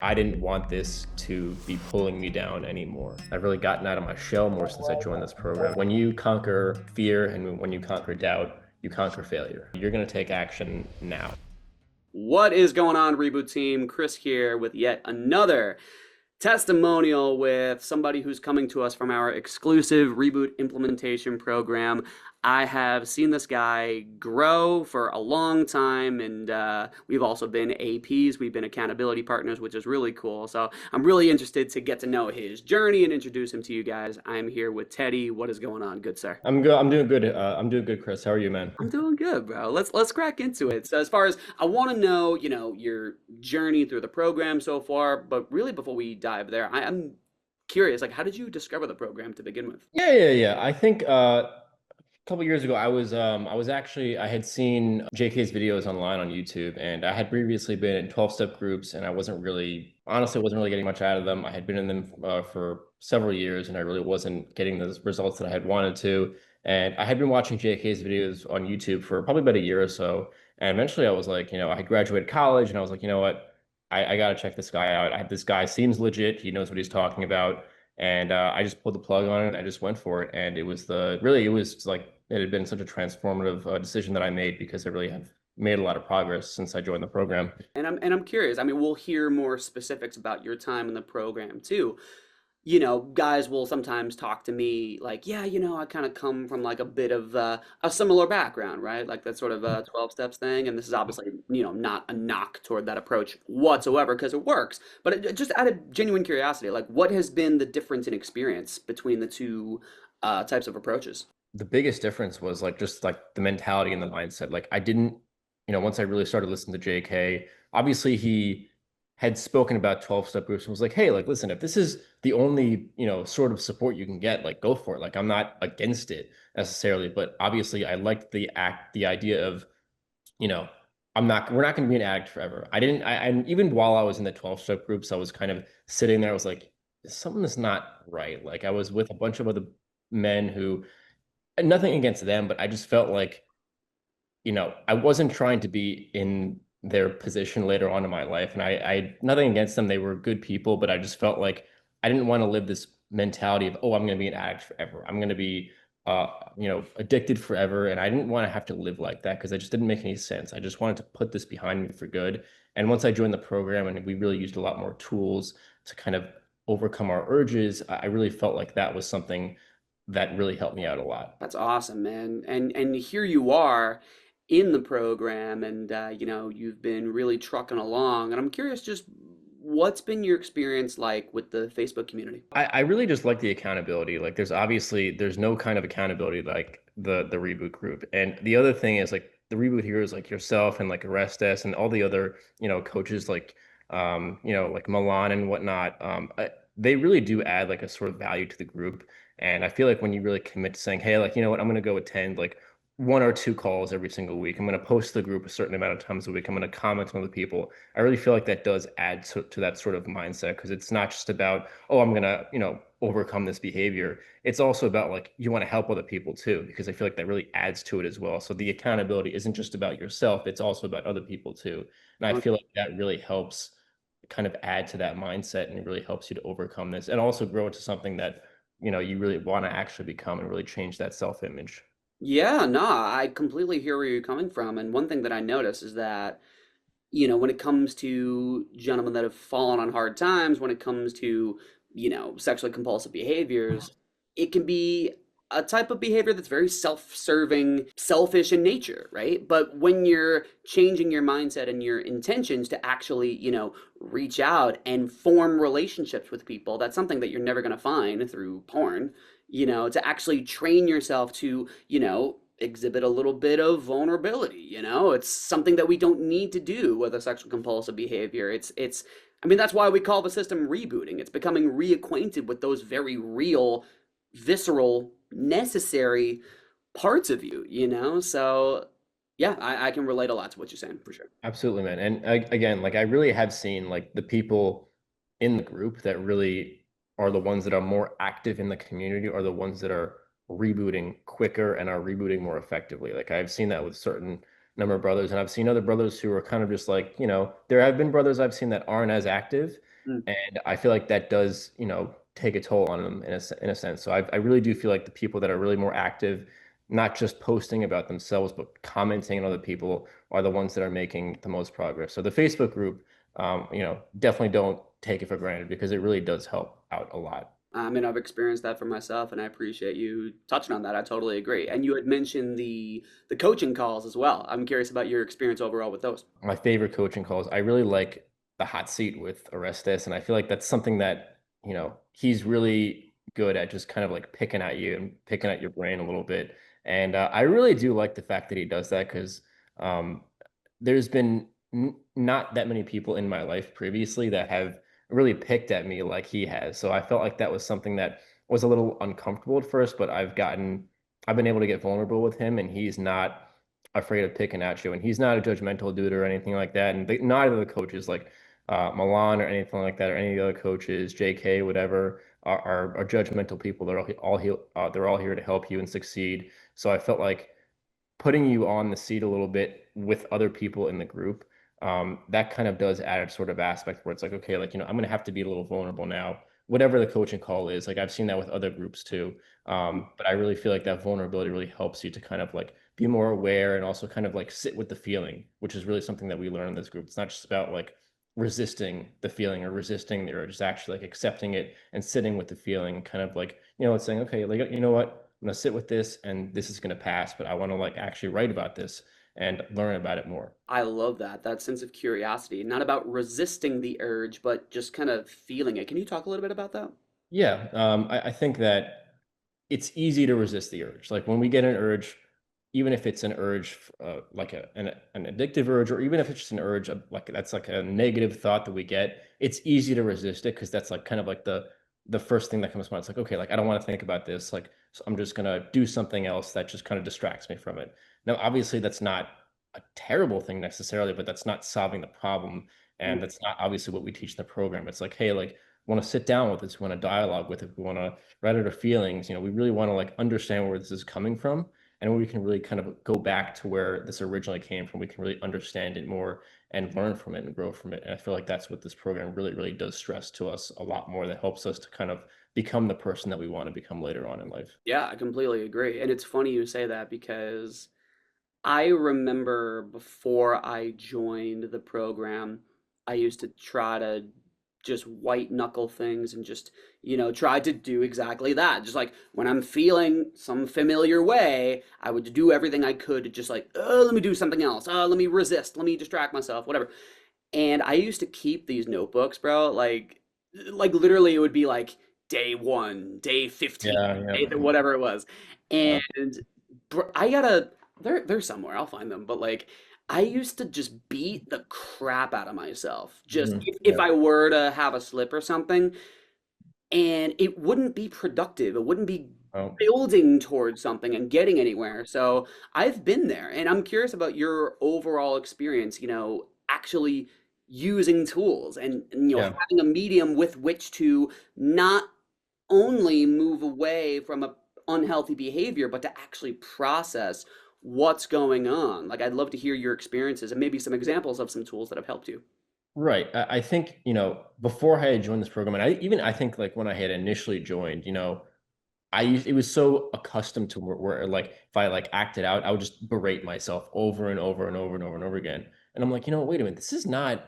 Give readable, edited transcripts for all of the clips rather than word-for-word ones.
I didn't want this to be pulling me down anymore. I've really gotten out of my shell more since I joined this program. When you conquer fear and when you conquer doubt, you conquer failure. You're going to take action now. What is going on, Reboot Team? Chris here with yet another testimonial with somebody who's coming to us from our exclusive Reboot implementation program. I have seen this guy grow for a long time, and we've also been APs. We've been accountability partners, which is really cool. So I'm really interested to get to know his journey and introduce him to you guys. I'm here with Teddy. What is going on, good sir? I'm good. I'm doing good. I'm doing good, Chris. How are you, man? I'm doing good, bro. Let's crack into it. So as far as I want to know, your journey through the program so far, but really before we dive there, I'm curious, like how did you discover the program to begin with? Yeah. I think a couple years ago, I had seen JK's videos online on YouTube, and I had previously been in 12-step groups, and I wasn't really getting much out of them. I had been in them for several years, and I really wasn't getting the results that I had wanted to. And I had been watching JK's videos on YouTube for probably about a year or so. And eventually I was like, I had graduated college, and I was like, you know what? I got to check this guy out. This guy seems legit. He knows what he's talking about. And I just pulled the plug on it. I just went for it. And it was like, it had been such a transformative decision that I made because I really have made a lot of progress since I joined the program. And I'm curious. I mean, we'll hear more specifics about your time in the program too. Guys will sometimes talk to me like, yeah, I kind of come from like a bit of a similar background, right? Like that sort of 12 steps thing. And this is obviously, not a knock toward that approach whatsoever because it works. But just out of genuine curiosity, like what has been the difference in experience between the two types of approaches? The biggest difference was like just like the mentality and the mindset. Like I didn't, once I really started listening to JK, obviously he had spoken about 12-step groups and was like, hey, like listen, if this is the only, sort of support you can get, like go for it. Like I'm not against it necessarily, but obviously I liked the idea of, you know, we're not going to be an addict forever. And even while I was in the 12-step groups, I was kind of sitting there, I was like, something is not right. Like I was with a bunch of other men who, and nothing against them, but I just felt like, I wasn't trying to be in their position later on in my life. And I nothing against them. They were good people, but I just felt like I didn't want to live this mentality of, oh, I'm going to be an addict forever. I'm going to be, addicted forever. And I didn't want to have to live like that because it just didn't make any sense. I just wanted to put this behind me for good. And once I joined the program and we really used a lot more tools to kind of overcome our urges, I really felt like that was something that really helped me out a lot. That's awesome, man. And here you are in the program and you've been really trucking along. And I'm curious just what's been your experience like with the Facebook community? I really just like the accountability. Like there's no kind of accountability like the reboot group. And the other thing is like the reboot heroes like yourself and like Arestes and all the other, coaches like like Milan and whatnot. They really do add like a sort of value to the group. And I feel like when you really commit to saying, hey, like, you know what, I'm gonna go attend like one or two calls every single week. I'm going to post to the group a certain amount of times a week. I'm going to comment on the people. I really feel like that does add to that sort of mindset because it's not just about, oh, I'm going to, overcome this behavior. It's also about like you want to help other people too, because I feel like that really adds to it as well. So the accountability isn't just about yourself, it's also about other people too. And I feel like that really helps kind of add to that mindset and it really helps you to overcome this and also grow into something that, you really want to actually become and really change that self-image. Yeah, no, I completely hear where you're coming from. And one thing that I notice is that, when it comes to gentlemen that have fallen on hard times, when it comes to, sexually compulsive behaviors, it can be a type of behavior that's very self-serving, selfish in nature, right? But when you're changing your mindset and your intentions to actually, reach out and form relationships with people, that's something that you're never going to find through porn, to actually train yourself to, exhibit a little bit of vulnerability, it's something that we don't need to do with a sexual compulsive behavior. I mean, that's why we call the system rebooting. It's becoming reacquainted with those very real, visceral, necessary parts of you, so yeah, I can relate a lot to what you're saying for sure. Absolutely, man. And again, like I really have seen like the people in the group that really are the ones that are more active in the community are the ones that are rebooting quicker and are rebooting more effectively. Like I've seen that with certain number of brothers, and I've seen other brothers who are kind of just like, there have been brothers I've seen that aren't as active, Mm. And I feel like that does, take a toll on them in a sense. So I really do feel like the people that are really more active, not just posting about themselves, but commenting on other people are the ones that are making the most progress. So the Facebook group, definitely don't take it for granted because it really does help out a lot. I mean, I've experienced that for myself, and I appreciate you touching on that. I totally agree. And you had mentioned the coaching calls as well. I'm curious about your experience overall with those. My favorite coaching calls. I really like the hot seat with Orestes, and I feel like that's something that, he's really good at just kind of like picking at you and picking at your brain a little bit. And I really do like the fact that he does that because um, there's been n not that many people in my life previously that have really picked at me like he has. So I felt like that was something that was a little uncomfortable at first, but I've been able to get vulnerable with him, and he's not afraid of picking at you, and he's not a judgmental dude or anything like that. And neither of the coaches, like Milan or anything like that, or any of the other coaches, JK, whatever, are judgmental people. They're all here to help you and succeed. So I felt like putting you on the seat a little bit with other people in the group, that kind of does add a sort of aspect where it's like, okay, like, I'm going to have to be a little vulnerable now, whatever the coaching call is. Like I've seen that with other groups too. But I really feel like that vulnerability really helps you to kind of like be more aware and also kind of like sit with the feeling, which is really something that we learn in this group. It's not just about like resisting the feeling or resisting the urge. It's actually like accepting it and sitting with the feeling, kind of like, it's saying, okay, like, you know what? I'm gonna sit with this and this is gonna pass, but I want to like actually write about this and learn about it more. I love that, that sense of curiosity, not about resisting the urge, but just kind of feeling it. Can you talk a little bit about that? Yeah, I think that it's easy to resist the urge. Like when we get an urge, even if it's an urge, like an addictive urge, or even if it's just an urge, like that's like a negative thought that we get, it's easy to resist it because that's like kind of like the first thing that comes to mind. It's like, okay, like I don't want to think about this. Like, so I'm just gonna do something else that just kind of distracts me from it. Now, obviously, that's not a terrible thing necessarily, but that's not solving the problem, Mm. and that's not obviously what we teach in the program. It's like, hey, like want to sit down with this, we want to dialogue with it, we want to write out our feelings. We really want to like understand where this is coming from, and we can really kind of go back to where this originally came from. We can really understand it more and learn from it and grow from it. And I feel like that's what this program really, really does stress to us a lot more. That helps us to kind of become the person that we want to become later on in life. Yeah, I completely agree. And it's funny you say that because I remember before I joined the program, I used to try to just white knuckle things and just, try to do exactly that. Just like when I'm feeling some familiar way, I would do everything I could to just like, oh, let me do something else. Oh, let me resist. Let me distract myself, whatever. And I used to keep these notebooks, bro. Like literally, it would be like day one, day 15, Yeah, yeah, whatever it was. yeah. And I gotta, they're somewhere. I'll find them. But like, I used to just beat the crap out of myself. Just Mhm. if Yeah. I were to have a slip or something, and it wouldn't be productive. It wouldn't be Oh, building towards something and getting anywhere. So I've been there, and I'm curious about your overall experience, actually using tools and yeah. having a medium with which to not only move away from a unhealthy behavior, but to actually process what's going on. Like I'd love to hear your experiences and maybe some examples of some tools that have helped you. Right. I think, before I had joined this program, and I think like when I had initially joined, it was so accustomed to where like if I like acted out, I would just berate myself over and over and over and over and over again. And I'm like, wait a minute, this is not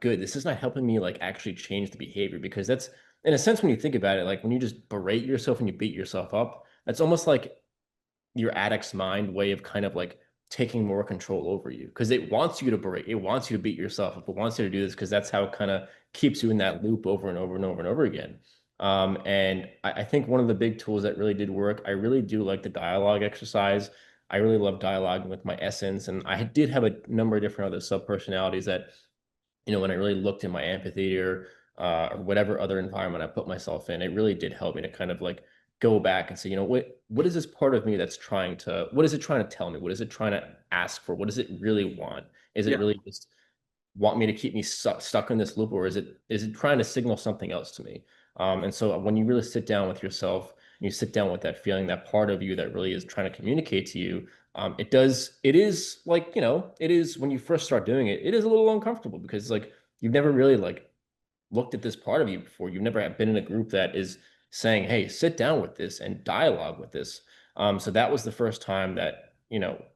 good. This is not helping me like actually change the behavior because that's in a sense when you think about it, like when you just berate yourself and you beat yourself up, that's almost like your addict's mind way of kind of like taking more control over you because it wants you to berate, it wants you to beat yourself up, it wants you to do this because that's how it kind of keeps you in that loop over and over and over and over again. And I think one of the big tools that really did work, I really do like the dialogue exercise. I really love dialoguing with my essence, and I did have a number of different other sub personalities that when I really looked in my amphitheater or whatever other environment I put myself in, it really did help me to kind of like go back and say, what is this part of me that's what is it trying to tell me? What is it trying to ask for? What does it really want? Is it Yeah. really just want me to keep me stuck in this loop, or is it trying to signal something else to me? And so when you really sit down with yourself and you sit down with that feeling, that part of you that really is trying to communicate to you, it is like, it is when you first start doing it, it is a little uncomfortable because like you've never really like looked at this part of you before. You've never been in a group that is saying, hey, sit down with this and dialogue with this. So that was the first time that,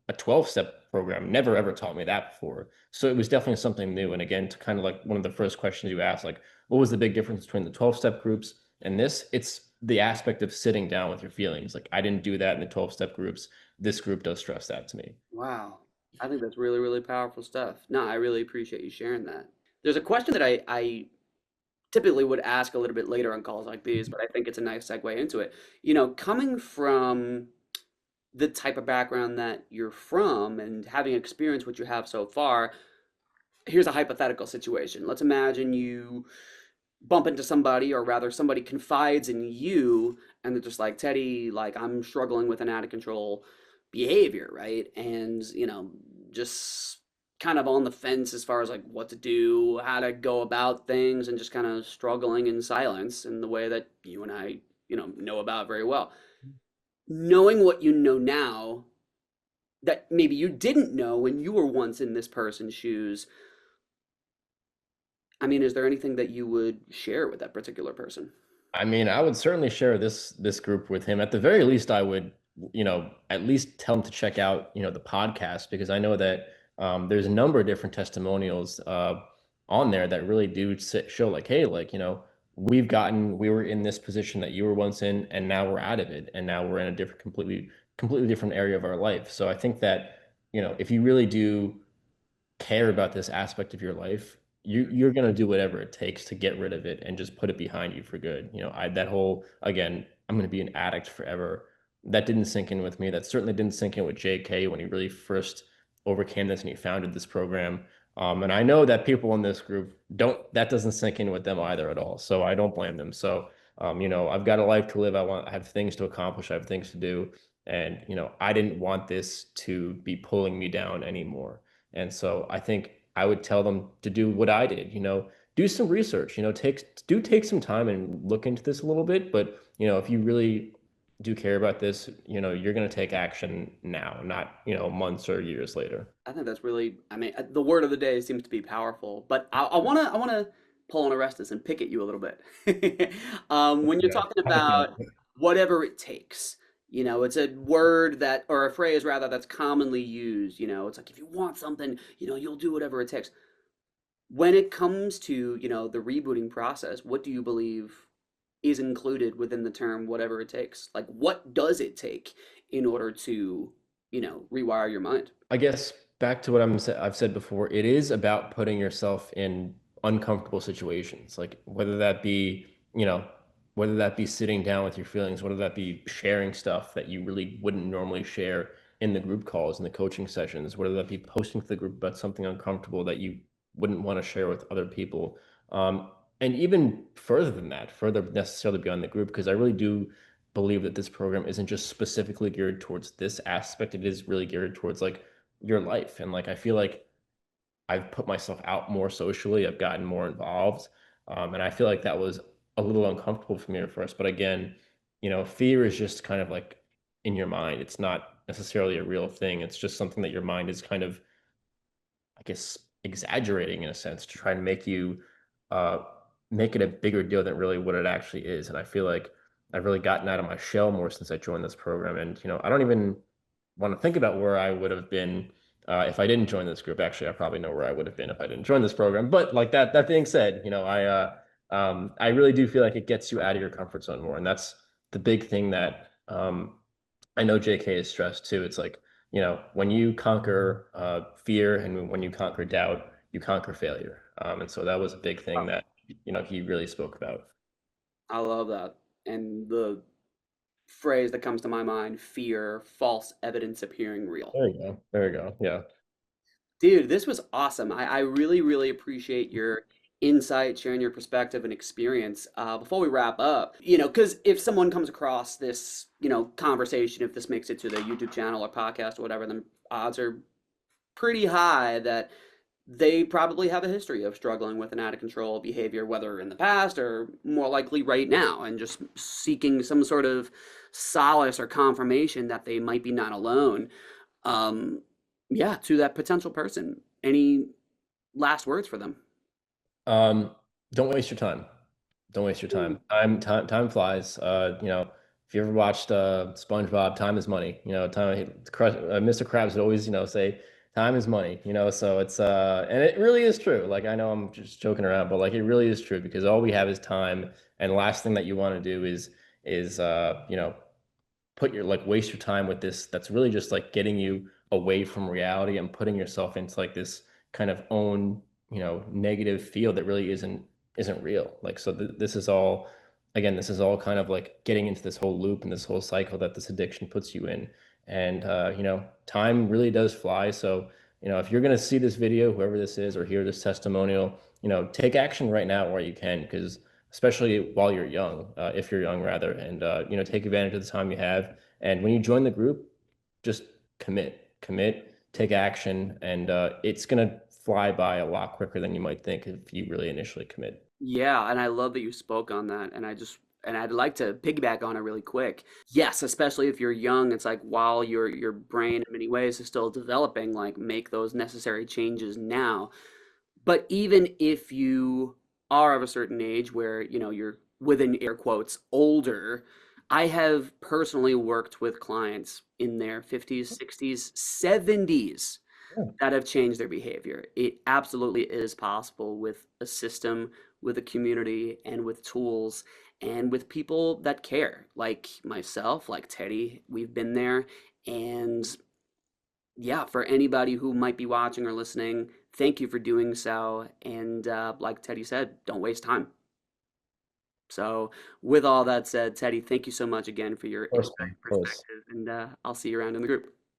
a 12-step program never ever taught me that before. So it was definitely something new. And again, to kind of like one of the first questions you asked, like, what was the big difference between the 12-step groups and this? It's the aspect of sitting down with your feelings. Like, I didn't do that in the 12-step groups. This group does stress that to me. Wow. I think that's really, really powerful stuff. No, I really appreciate you sharing that. There's a question that I typically would ask a little bit later on calls like these, but I think it's a nice segue into it. Coming from the type of background that you're from and having experienced what you have so far, here's a hypothetical situation. Let's imagine you bump into somebody, or rather, somebody confides in you, and they're just like, Teddy, like, I'm struggling with an out of control behavior, right? And, just kind of on the fence as far as like what to do, how to go about things, and just kind of struggling in silence in the way that you and I, know about very well. Knowing what you know now that maybe you didn't know when you were once in this person's shoes, I mean, is there anything that you would share with that particular person? I mean, I would certainly share this group with him. At the very least, I would, at least tell him to check out, the podcast because I know that there's a number of different testimonials on there that really do show like, hey, like, we were in this position that you were once in, and now we're out of it, and now we're in a different, completely different area of our life. So I think that, if you really do care about this aspect of your life, you're gonna do whatever it takes to get rid of it and just put it behind you for good. I that whole again, I'm gonna be an addict forever. That didn't sink in with me. That certainly didn't sink in with JK when he really first overcame this and he founded this program. And I know that people in this group don't that doesn't sink in with them either at all. So I don't blame them. So I've got a life to live. I have things to accomplish. I have things to do. And I didn't want this to be pulling me down anymore. And so I think I would tell them to do what I did, do some research, take some time and look into this a little bit. But, if you really do care about this, you're going to take action now, not, months or years later. I think that's really, I mean, the word of the day seems to be powerful, but I wanna pull on Orestes and pick at you a little bit. When you're Yeah. talking Have a about can. whatever it takes, it's a word that, or a phrase rather, that's commonly used. It's like, if you want something, you'll do whatever it takes. When it comes to, the rebooting process, what do you believe is included within the term whatever it takes? Like, what does it take in order to, rewire your mind? I guess back to what I've said before, it is about putting yourself in uncomfortable situations, like you know, whether that be sitting down with your feelings, whether that be sharing stuff that you really wouldn't normally share in the group calls and the coaching sessions, whether that be posting to the group about something uncomfortable that you wouldn't want to share with other people. And even further than that, further necessarily beyond the group, because I really do believe that this program isn't just specifically geared towards this aspect. It is really geared towards like your life. And like I feel like I've put myself out more socially, I've gotten more involved. And I feel like that was a little uncomfortable for me at first. But again, fear is just kind of like in your mind. It's not necessarily a real thing. It's just something that your mind is kind of, I guess, exaggerating in a sense to try and uh, make it a bigger deal than really what it actually is. And I feel like I've really gotten out of my shell more since I joined this program. And I don't even want to think about where I would have been if I didn't join this group. Actually, I probably know where I would have been if I didn't join this program. But like that being said, I really do feel like it gets you out of your comfort zone more, and that's the big thing that I know JK is stressed too. It's like, when you conquer fear and when you conquer doubt, you conquer failure. And so that was a big thing that, he really spoke about. I love that. And the phrase that comes to my mind, fear, false evidence appearing real. There you go. There you go. Yeah. Dude, this was awesome. I really, really appreciate your insight, sharing your perspective and experience. Before we wrap up, because if someone comes across this, conversation, if this makes it to the YouTube channel or podcast or whatever, then odds are pretty high that they probably have a history of struggling with an out of control behavior, whether in the past or more likely right now, and just seeking some sort of solace or confirmation that they might be not alone. Um, yeah, to that potential person. Any last words for them? Don't waste your time. Don't waste your Ooh. time. Time flies. If you ever watched SpongeBob, time is money. Mr. Krabs would always, say time is money. So and it really is true. Like I know I'm just joking around, but like it really is true because all we have is time, and the last thing that you want to do is put your like waste your time with this that's really just like getting you away from reality and putting yourself into like this kind of own negative field that really isn't real. Like so this is all, again, this is all kind of like getting into this whole loop and this whole cycle that this addiction puts you in. And time really does fly. So if you're going to see this video, whoever this is, or hear this testimonial, take action right now where you can, because especially while you're young, if you're young rather, and take advantage of the time you have. And when you join the group, just commit, take action, and it's gonna fly by a lot quicker than you might think if you really initially commit. Yeah, and I love that you spoke on that. And I'd like to piggyback on it really quick. Yes, especially if you're young, it's like while your brain in many ways is still developing, like make those necessary changes now. But even if you are of a certain age where, you're within air quotes older, I have personally worked with clients in their 50s, 60s, 70s Yeah. that have changed their behavior. It absolutely is possible with a system, with a community, and with tools, and with people that care, like myself, like Teddy. We've been there. And yeah, for anybody who might be watching or listening, thank you for doing so. And like Teddy said, don't waste time. So, with all that said, Teddy, thank you so much again for your Of course, insight man. and Of course. perspective. And I'll see you around in the group.